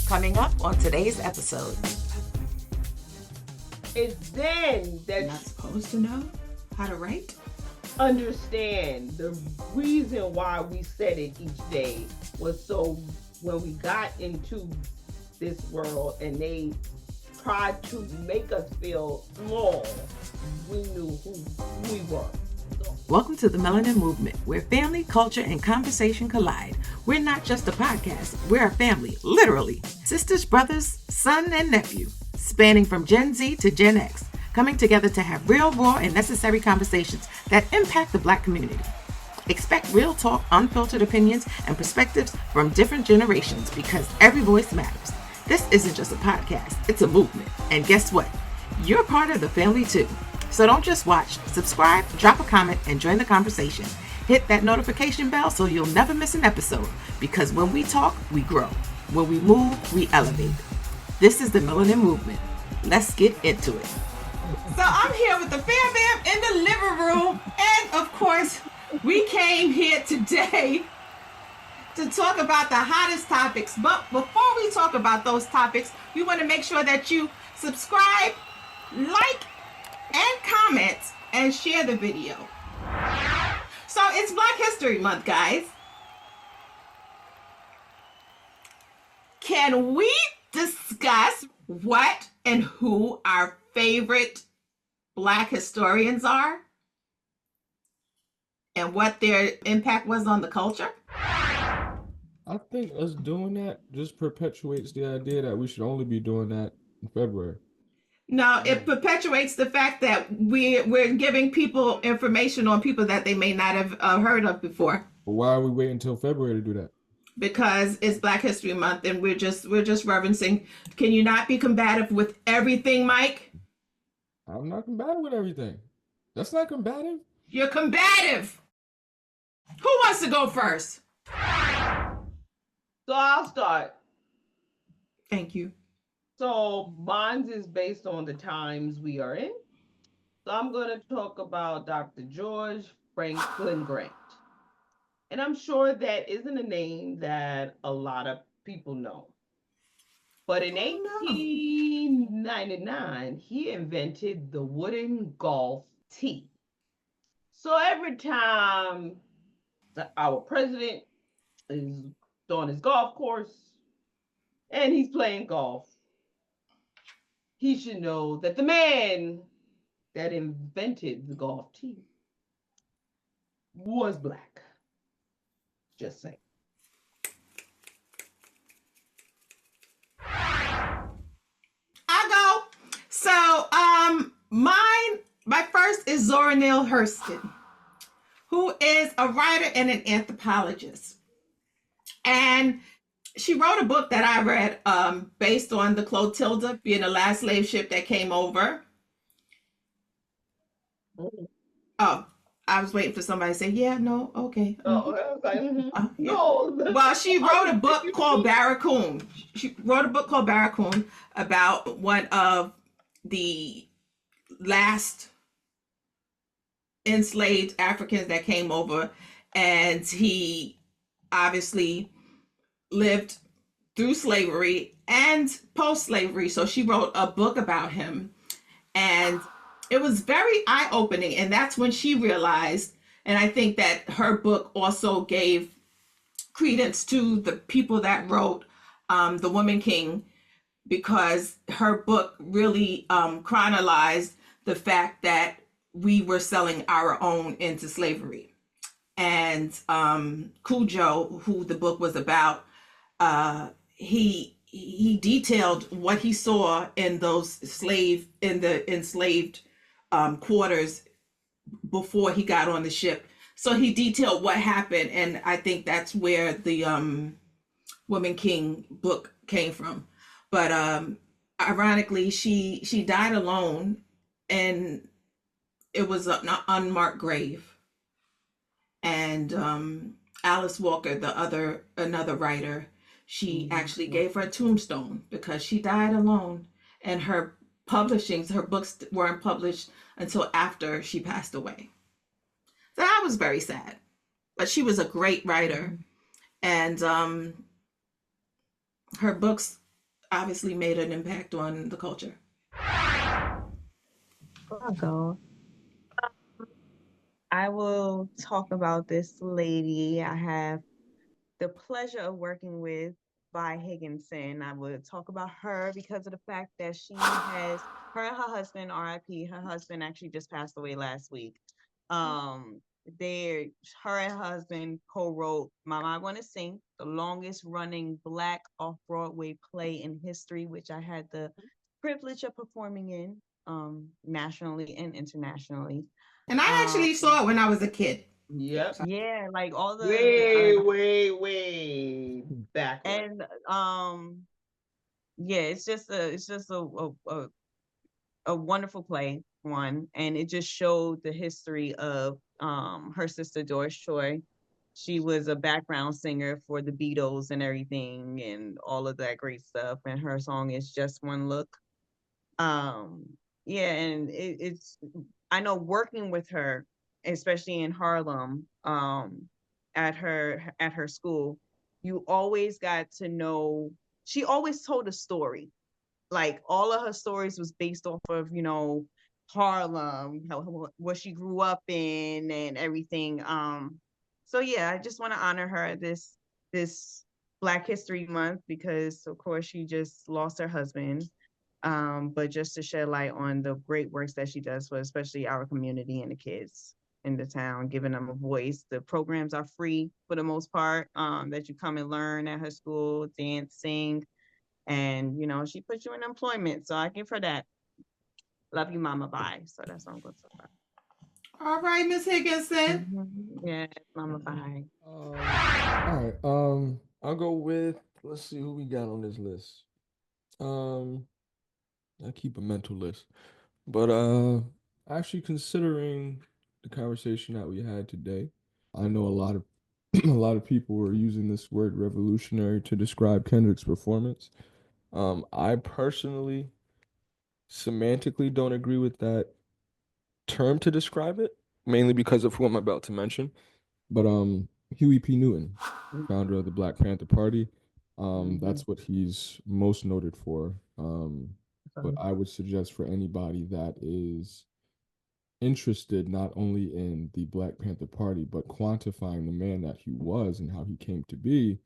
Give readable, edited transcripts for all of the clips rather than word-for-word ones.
Coming up on today's episode. It's then that You're not supposed to know how to write? Understand the reason why we said it each day was so when we got into this world and they tried to make us feel small, we knew who we were. Welcome to the Melanin Movement, where family, culture, and conversation collide. We're not just a podcast, we're a family, literally. Sisters, brothers, son, and nephew, spanning from Gen Z to Gen X, coming together to have real, raw, and necessary conversations that impact the Black community. Expect real talk, unfiltered opinions, and perspectives from different generations because every voice matters. This isn't just a podcast, it's a movement. And guess what? You're part of the family too. So don't just watch, subscribe, drop a comment, and join the conversation. Hit that notification bell so you'll never miss an episode, because when we talk, we grow. When we move, we elevate. This is the Melanin Movement. Let's get into it. So I'm here with the Fam Bam in the living room, and of course, we came here today to talk about the hottest topics. But before we talk about those topics, we want to make sure that you subscribe, like, and comment and share the video. So it's Black History Month, guys. Can we discuss what and who our favorite Black historians are and what their impact was on the culture? I think us doing that just perpetuates the idea that we should only be doing that in February. No, it perpetuates the fact that we're giving people information on people that they may not have heard of before. But why are we waiting until February to do that? Because it's Black History Month and we're just referencing. Can you not be combative with everything, Mike? I'm not combative with everything. That's not combative. You're combative. Who wants to go first? So I'll start. Thank you. So mine is based on the times we are in. So I'm going to talk about Dr. George Franklin Grant. And I'm sure that isn't a name that a lot of people know. But in 1899, he invented the wooden golf tee. So every time our president is on his golf course and he's playing golf, he should know that the man that invented the golf tee was Black. Just saying. I go. So, my first is Zora Neale Hurston, who is a writer and an anthropologist. And she wrote a book that I read based on the Clotilda being the last slave ship that came over. Oh, I was waiting for somebody to say, yeah, no, okay. Oh, I was like, Yeah. no. Well, she wrote a book called Barracoon. She wrote a book called Barracoon about one of the last enslaved Africans that came over. And he obviously lived through slavery and post-slavery. So she wrote a book about him. And it was very eye-opening. And that's when she realized, and I think that her book also gave credence to the people that wrote The Woman King, because her book really chronicled the fact that we were selling our own into slavery. And Cujo, who the book was about, he detailed what he saw in those enslaved quarters before he got on the ship. So he detailed what happened, and I think that's where the Woman King book came from. But ironically, she died alone, and it was an unmarked grave. And Alice Walker, another writer, she actually gave her a tombstone because she died alone, and her books weren't published until after she passed away. So that was very sad. But she was a great writer, and her books obviously made an impact on the culture. I'll go. I will talk about this lady I have the pleasure of working with, Vi Higginson. I would talk about her because of the fact that her and her husband, RIP, her husband actually just passed away last week. Um, her and her husband co-wrote Mama I Want to Sing, the longest running Black off-Broadway play in history, which I had the privilege of performing in nationally and internationally. And I actually saw it when I was a kid. Yep. Yeah, like all the Way back. and yeah, it's just a wonderful play, one, and it just showed the history of her sister Doris Troy. She was a background singer for the Beatles and everything and all of that great stuff, and her song is Just One Look. Yeah, and it's I know working with her, especially in Harlem, at her school, you always got to know, she always told a story. Like all of her stories was based off of, Harlem, what she grew up in and everything. So yeah, I just want to honor her this Black History Month because of course she just lost her husband. But just to shed light on the great works that she does for especially our community and the kids in the town, giving them a voice. The programs are free for the most part, that you come and learn at her school, dance, sing, and she puts you in employment. So I give her that. Love you, Mama. Bye. So that's what I'm going to talk about. All right, Miss Higginson. Yeah, Mama. Bye. All right. I'll go with. Let's see who we got on this list. I keep a mental list, but actually considering the conversation that we had today, I know a lot of a lot of people were using this word revolutionary to describe Kendrick's performance. I personally semantically don't agree with that term to describe it, mainly because of who I'm about to mention. But Huey P. Newton, founder of the Black Panther Party, that's what he's most noted for. But I would suggest for anybody that is interested not only in the Black Panther Party, but quantifying the man that he was and how he came to be,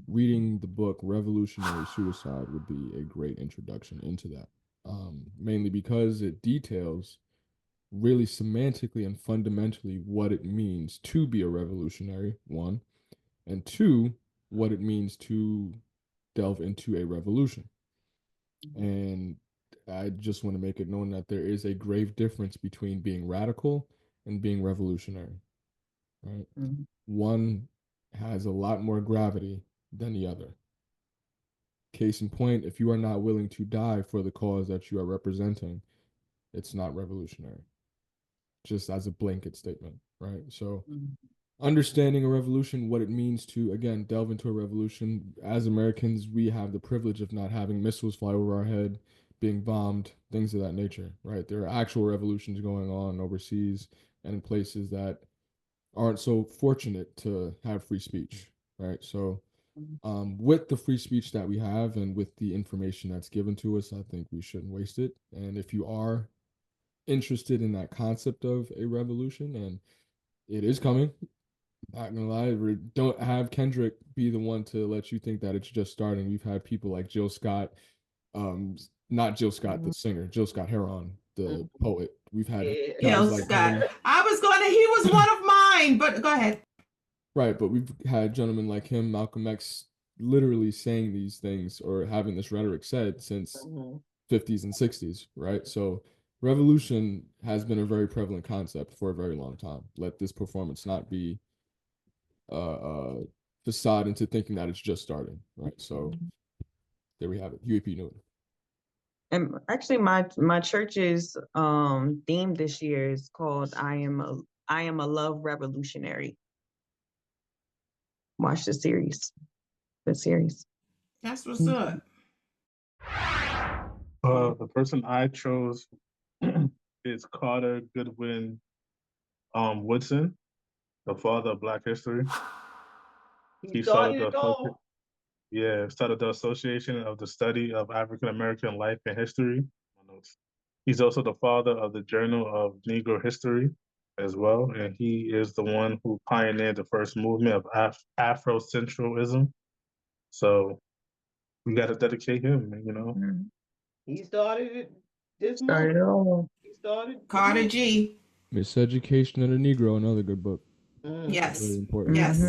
reading the book Revolutionary Suicide would be a great introduction into that. Mainly because it details really semantically and fundamentally what it means to be a revolutionary, one, and two, what it means to delve into a revolution. And I just want to make it known that there is a grave difference between being radical and being revolutionary, right? One has a lot more gravity than the other. Case in point, if you are not willing to die for the cause that you are representing, it's not revolutionary. Just as a blanket statement, right? So understanding a revolution, what it means to, again, delve into a revolution. As Americans, we have the privilege of not having missiles fly over our head, being bombed, things of that nature, right? There are actual revolutions going on overseas and in places that aren't so fortunate to have free speech, right? So with the free speech that we have and with the information that's given to us, I think we shouldn't waste it. And if you are interested in that concept of a revolution, and it is coming, not gonna lie, we don't have Kendrick be the one to let you think that it's just starting. We've had people like Jill Scott, not Jill Scott the singer, Jill Scott Heron the poet. We've had guys Jill like Scott. him. He was one of mine, but go ahead. Right, but we've had gentlemen like him, Malcolm X, literally saying these things or having this rhetoric said since 50s and 60s, right? So revolution has been a very prevalent concept for a very long time. Let this performance not be facade into thinking that it's just starting, right? So there we have it, Huey P. Newton. And actually, my church's theme this year is called I am a love revolutionary. Watch the series. That's what's up. The person I chose is Carter Goodwin Woodson, the father of Black history. He started the Yeah, started the Association of the Study of African American Life and History. My notes. He's also the father of the Journal of Negro History as well, and he is the one who pioneered the first movement of Afrocentralism. So we got to dedicate him, you know. Mhm. He started it this month. Started all. He started the Carter month. G. Miseducation of the Negro, another good book. Yes. Very important Yes. for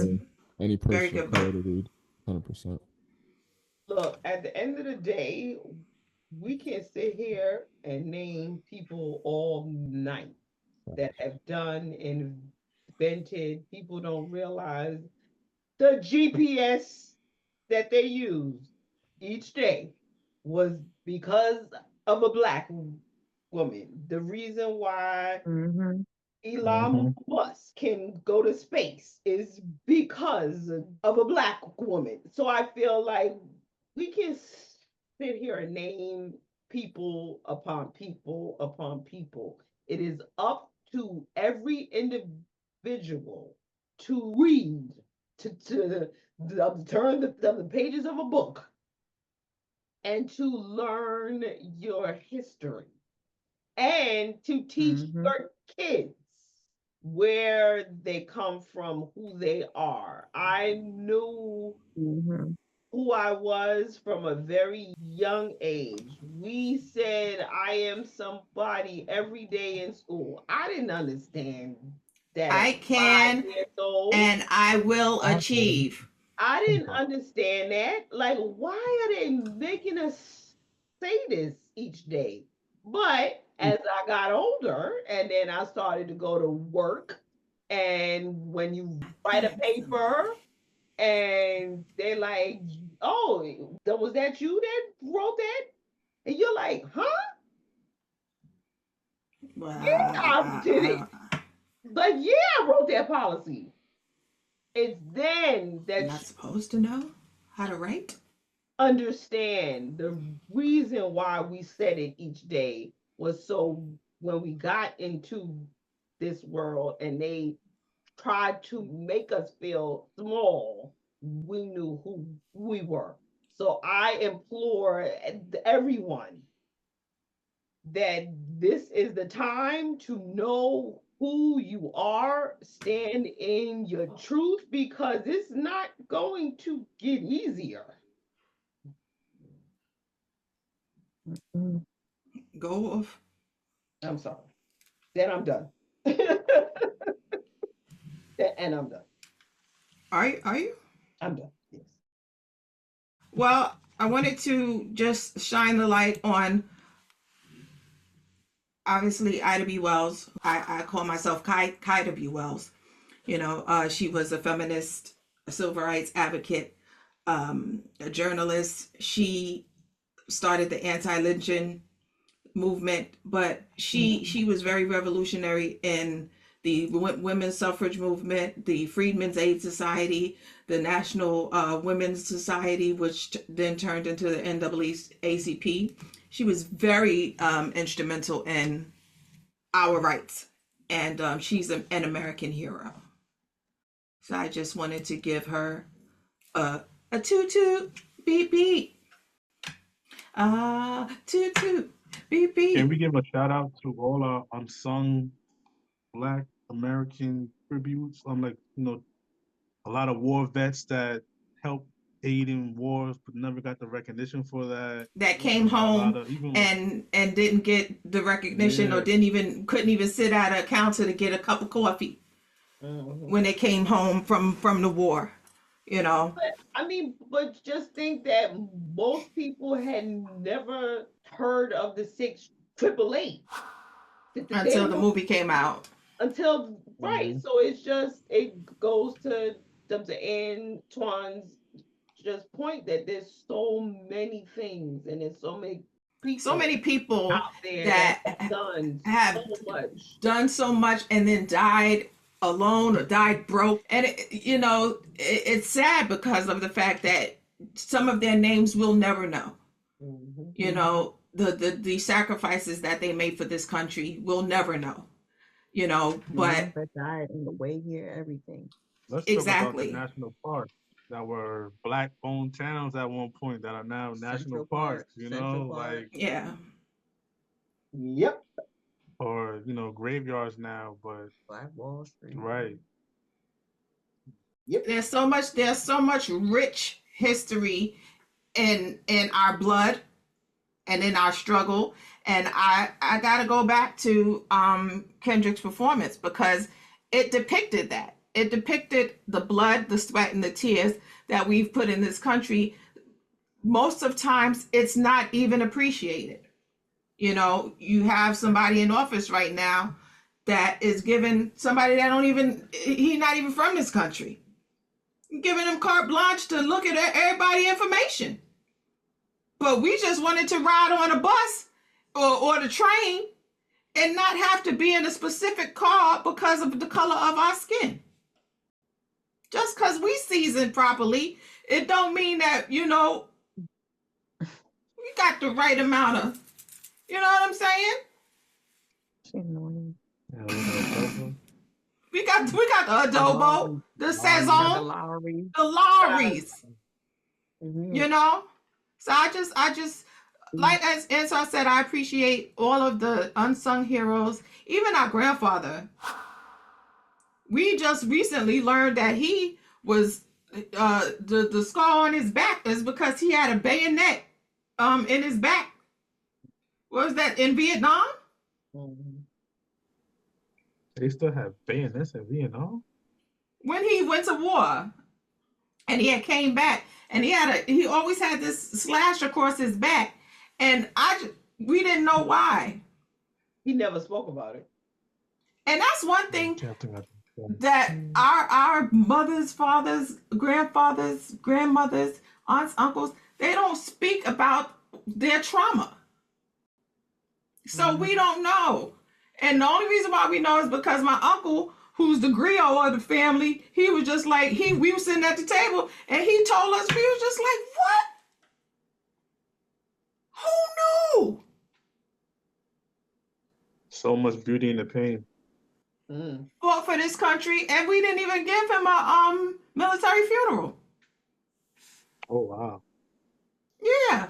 any Very person of good book. color to read. 100%. Look, at the end of the day, we can sit here and name people all night that have done and invented. People don't realize the GPS that they use each day was because of a Black woman. The reason why Mm-hmm. Elon Musk can go to space is because of a Black woman. So I feel like we can sit here and name people upon people upon people. It is up to every individual to read, to turn the pages of a book and to learn your history and to teach Mhm. your kids where they come from, who they are. I knew Mm-hmm. who I was from a very young age. We said I am somebody every day in school. I didn't understand that I at can 5 years old. and I will achieve. I didn't understand that. Like, why are they making us say this each day? But as I got older and then I started to go to work, and when you write a paper and they're like, oh, was that you that wrote that? And you're like, huh? Well, Yeah, I did it. But yeah, I wrote that policy. It's then I'm that not you supposed to know how to write. understand the reason why we said it each day was so when we got into this world and they tried to make us feel small, we knew who we were. So I implore everyone that this is the time to know who you are, stand in your truth, because it's not going to get easier. Mm-hmm. Go off. I'm sorry. Then I'm done. And I'm done. Are you? I'm done. Yes. Well, I wanted to just shine the light on obviously Ida B. Wells. I call myself Ida B. Wells. You know, she was a feminist, a civil rights advocate, a journalist. She started the anti-lynching movement, but she was very revolutionary in the women's suffrage movement, the Freedmen's Aid Society, the National Women's Society, which then turned into the NAACP. She was very instrumental in our rights, and she's an American hero. So I just wanted to give her a toot toot beep beep. Toot toot beep beep. Can we give a shout out to all our unsung Black American tributes? Like, a lot of war vets that helped aid in wars but never got the recognition for that. That came A lot home of even and didn't get the recognition or couldn't even sit at a counter to get a cup of coffee when they came home from the war, you know. But I mean, but just think that most people had never heard of the 688 Until the movie came out. until right. So it's just it goes to Antoine's just point that there's so many things and there's so many people out there that have done so much and then died alone or died broke, and it's sad because of the fact that some of their names we'll never know. You know, the sacrifices that they made for this country we'll never know, but That died on the way here, everything. let's exactly talk about the national park. that were black-owned towns at one point that are now national Central parks. Park, You Central know, Park. like Yeah. Yep. or graveyards now. But Black Wall Street. right, There's so much rich history in our blood and in our struggle. And I gotta go back to Kendrick's performance because it depicted that. It depicted the blood, the sweat, and the tears that we've put in this country. Most of times it's not even appreciated. You have somebody in office right now that is giving somebody that he's not even from this country, giving them carte blanche to look at everybody information. But we just wanted to ride on a bus or the train and not have to be in a specific car because of the color of our skin. Just because we season properly, it don't mean that, we got the right amount of, you know what I'm saying? She's annoying. We got the adobo, the The Saison, Lowry. the Lowrys, Mhm. So I just like as I said, I appreciate all of the unsung heroes, even our grandfather. We just recently learned that he was the scar on his back is because he had a bayonet in his back. What was that in Vietnam? Mhm. they still have bayonets in Vietnam. When he went to war and he had came back and he always had this slash across his back, and we didn't know why. He never spoke about it. And that's one thing Captain, that our mothers, fathers, grandfathers, grandmothers, aunts, uncles, they don't speak about their trauma. So we don't know. And the only reason why we know is because my uncle, who's the griot of the family, he was just like, we were sitting at the table and he told us, we was just like, what? Who knew? so much beauty in the pain. Mm. Fought for this country, and we didn't even give him a military funeral. Oh wow. Yeah.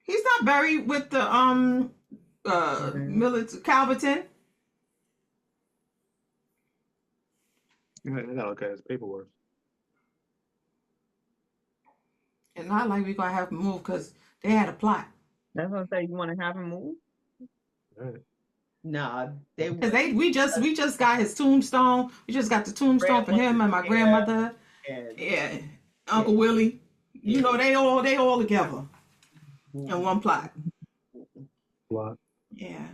He's not buried with the military Calverton. I gotta look at his paperwork. And not like we're gonna have him move because they had a plot. That's what I say. You want to have him move? Right. Nah, they Because we just got his tombstone. We just got the tombstone for him and my grandmother. and Yeah. Uncle Willie. You know, they all together in one plot. Lot. Yeah.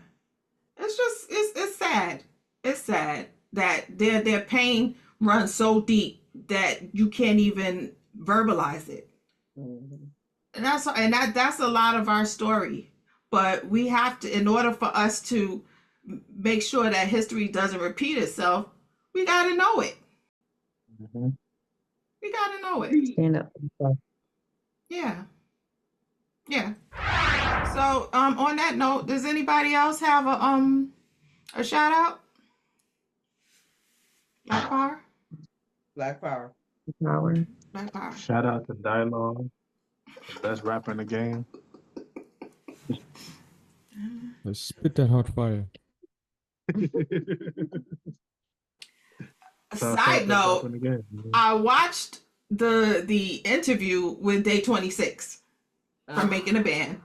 It's just it's sad. It's sad that their pain runs so deep that you can't even verbalize it. Mhm. And that's a lot of our story. But we have to, in order for us to make sure that history doesn't repeat itself, we got to know it. Mm-hmm. We got to know it. Stand up. Yeah. Yeah. So, on that note, does anybody else have a shout out? Black Power? Black Power. Power. Black Power. Shout out to Dialogue, the best rapper in the game. Let's spit that hot fire. Side note, I watched the interview with Day 26 from Making a Band.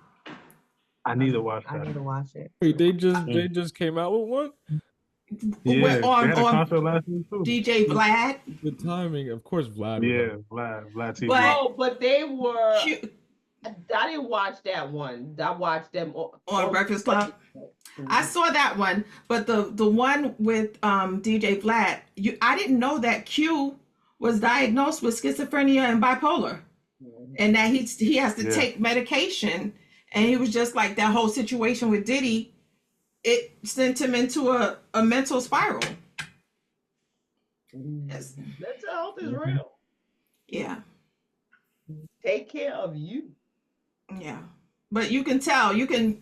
I need to watch I need that. to watch it. Wait, they just came out with one? Yeah, they on had a concert last week too. DJ Vlad. The timing, of course, Vlad. Yeah, Vlad TV. But- Oh, but they were. Q- I didn't watch that one. I watched them On Breakfast Club? I saw that one, but the one with DJ Vlad, I didn't know that Q was diagnosed with schizophrenia and bipolar, and that he has to Yeah. take medication, and he was just like that whole situation with Diddy. It sent him into a mental spiral. Yes. Mental health is Mhm. real. Yeah, Take care of you. yeah. But you can tell, you can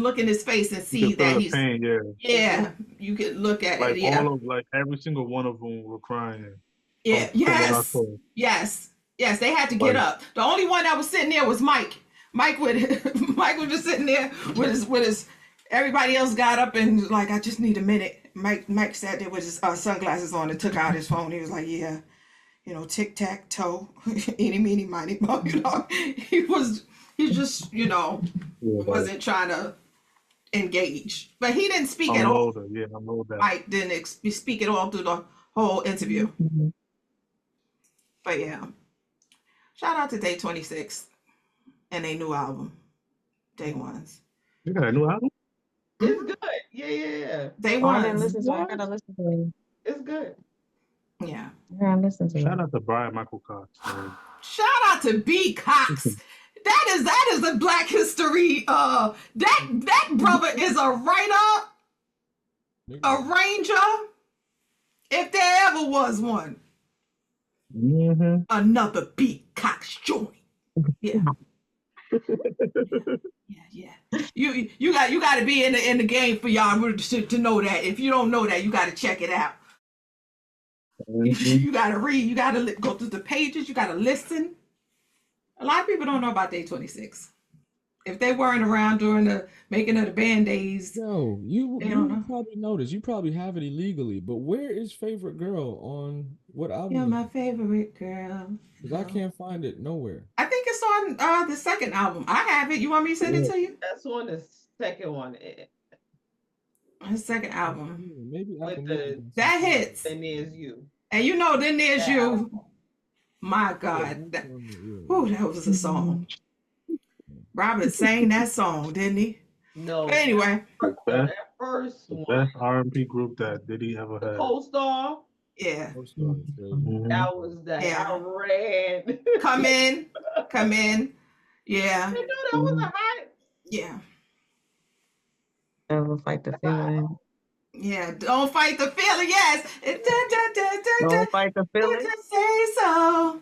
look in his face and You see can feel that the he's pain, yeah. yeah. You can look at Like it, yeah. all of every single one of them were crying. Yeah, from what I yes, saw. yes. They had to get Like, up. The only one that was sitting there was Mike. Mike would Mike was just sitting there with his. Everybody else got up and was like, I just need a minute. Mike sat there with his sunglasses on and took out his phone. He was like, yeah, tic tac toe, eeny meeny miny mo. He just yeah, like, wasn't trying to engage, but he didn't speak at all. unload it. Yeah, unload that. Mike didn't speak at all through the whole interview. Mhm. But yeah, shout out to Day 26 and their new album, Day Ones. You got a new album? It's good. Yeah. Day Oh, I didn't Ones. listen to it. I gotta listen to it. It's good. Yeah. I gotta listen to it. Shout out to Brian Michael Cox. Man. Shout out to B Cox. That is a Black History. That brother is a writer, arranger, if there ever was one. Mm-hmm. Another B Cox joint. Yeah. Yeah. You got to be in the game for y'all to know that. If you don't know that, you got to check it out. Mm-hmm. You got to read. You got to go through the pages. You got to listen. A lot of people don't know about Day 26. If they weren't around during the making of the band days, Yo, you they don't know. probably noticed. You probably have it illegally, but where is Favorite Girl on what album? You're is my it? favorite girl. Because I can't find it nowhere. I think it's on the second album. I have it. You want me to send it to you? That's on the second one. The second album. Maybe With Apple the- Music. That hits. And there's you. And then there's That you. album. My Yeah, God. that's on it, yeah. Whew, that was a song. Robert sang that song, didn't he? No. But anyway, That first The one. best R&B group that Diddy ever had. Co-star. yeah. Most of it is crazy. Mhm. That was that. Yeah. I ran. Come in. Yeah. You know that was a hot. Yeah. Never fight the feeling. Yeah. Don't fight the feeling. Yes. Don't fight the feeling. Just say so.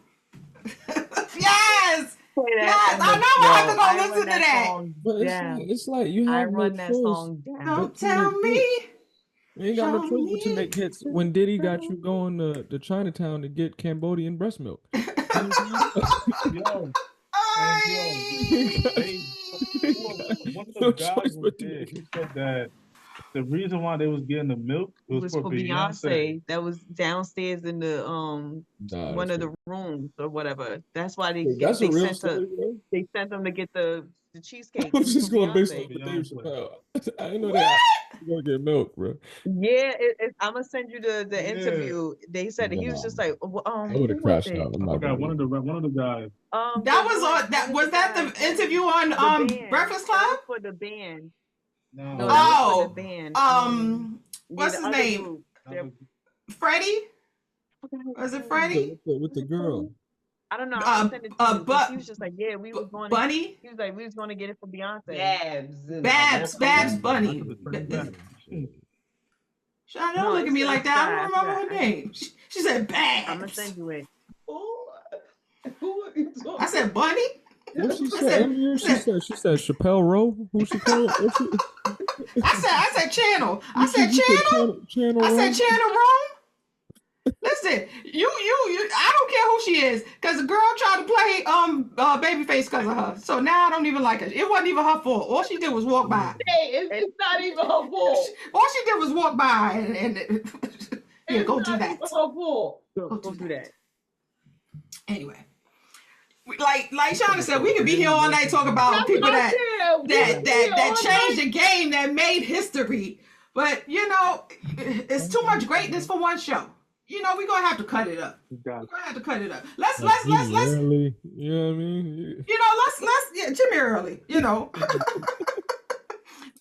Yes. Play Yes, that I song. know I have to Yo, go I listen run to that. song But down. it's like you I have no run that choice. song down. Don't But to tell make me. You ain't got no Show choice but to me. make hits when Diddy got you going to Chinatown to get Cambodian breast milk. You know what I'm saying? Yo, Ay. one of No the guys choice was but to there. make He said that the reason why they was getting the milk It was was for for Beyonce. Beyonce. That was downstairs in the Nah, one that's of the rooms or whatever. That's why Wait, that's a real story, bro. they sent them to get the cheesecake. I was just for going based off Beyonce. of Dave Beyonce. Chappelle. I didn't know that. You gonna get milk, bro. Yeah, I'm gonna send you the Yeah. interview. They said that he was just like, I would who have was crashed it? out. I'm I not forgot gonna one of the guys. That was on that was that the interview on band. Breakfast That was Club? for the band. No, No, that was for Oh, the band. what's the his other name? group. that They're- was- Freddie? Was it Freddie? with the girl. I don't know. I'm gonna send it to you. But he was just like, yeah, we was going. Bunny? He was like, we was going to get it for Beyonce. Babs. and- Babs Bunny. Babs. Don't No, look at me it's like that. I don't Babs. remember her name. She said Babs. I'm gonna send you it. Who are you talking I said Bunny? What she I said? said- Earlier, she said Chappelle Rowe. Who she called? What she- I said Channel. I said you Channel. Channel I said Rowe? Channel Rome. Listen, you, I don't care who she is, because the girl tried to play Babyface because of her. So now I don't even like her. It wasn't even her fault. All she did was walk by. Hey, it's not even her fault. All she did was walk by and yeah, It's go do not that. even her fault. Go do that. Anyway, like Shauna said, we could be here all night talking about people that changed the game, that made history. But it's too much greatness for one show. We're gonna have to cut it up. You got We're it. gonna have to cut it up. Let's Early, you know what I mean? Jimmy Early,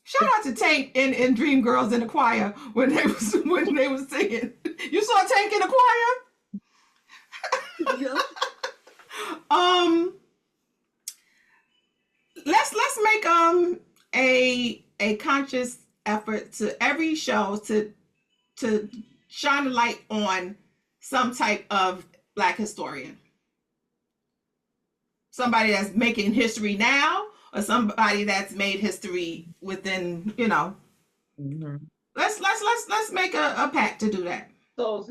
Shout out to Tank and Dream Girls in the choir when they was singing. You saw Tank in the choir? Let's make a conscious effort to every show to shine a light on some type of Black historian. Somebody that's making history now, or somebody that's made history within, Mhm. Let's make a pact to do that. So,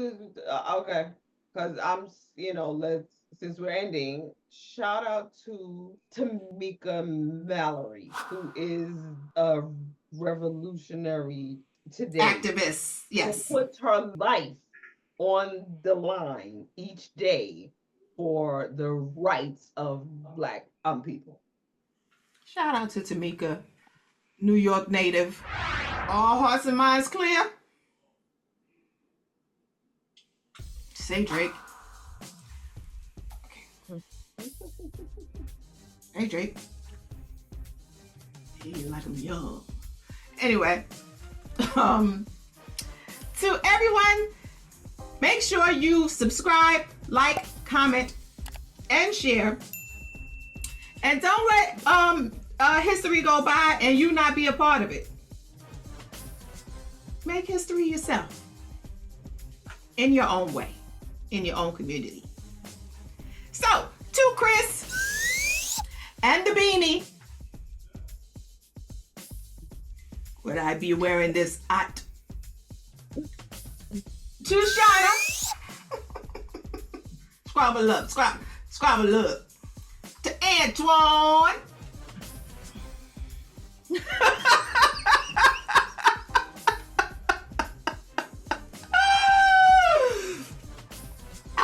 okay. because since we're ending, shout out to Tamika Mallory, who is a revolutionary today. Activists, yes. Who puts her life on the line each day for the rights of Black people. Shout out to Tamika, New York native. All hearts and minds clear? Say Drake. Okay. Hey Drake. Hey, like I'm young. Anyway, to everyone, make sure you subscribe, like, comment, and share. And don't let history go by and you not be a part of it. Make history yourself. In your own way. In your own community. So, to Chris and the beanie. Would I be wearing this hat? To Shauna. Scrabble up. Scrabble up. To Antoine.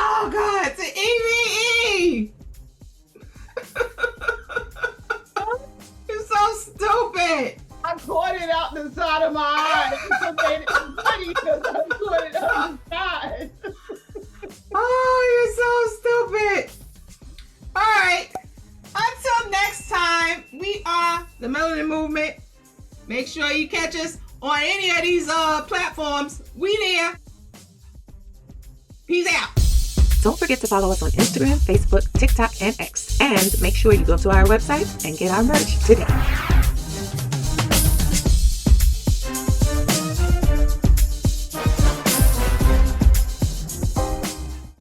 Oh God, to Evie. You're so stupid. I caught it out the side of my eye. So made it funny because I caught it on the side. Oh, you're so stupid. All right. Until next time, we are the Melanin Movement. Make sure you catch us on any of these platforms. We there. Peace out. Don't forget to follow us on Instagram, Facebook, TikTok, and X. And make sure you go to our website and get our merch today.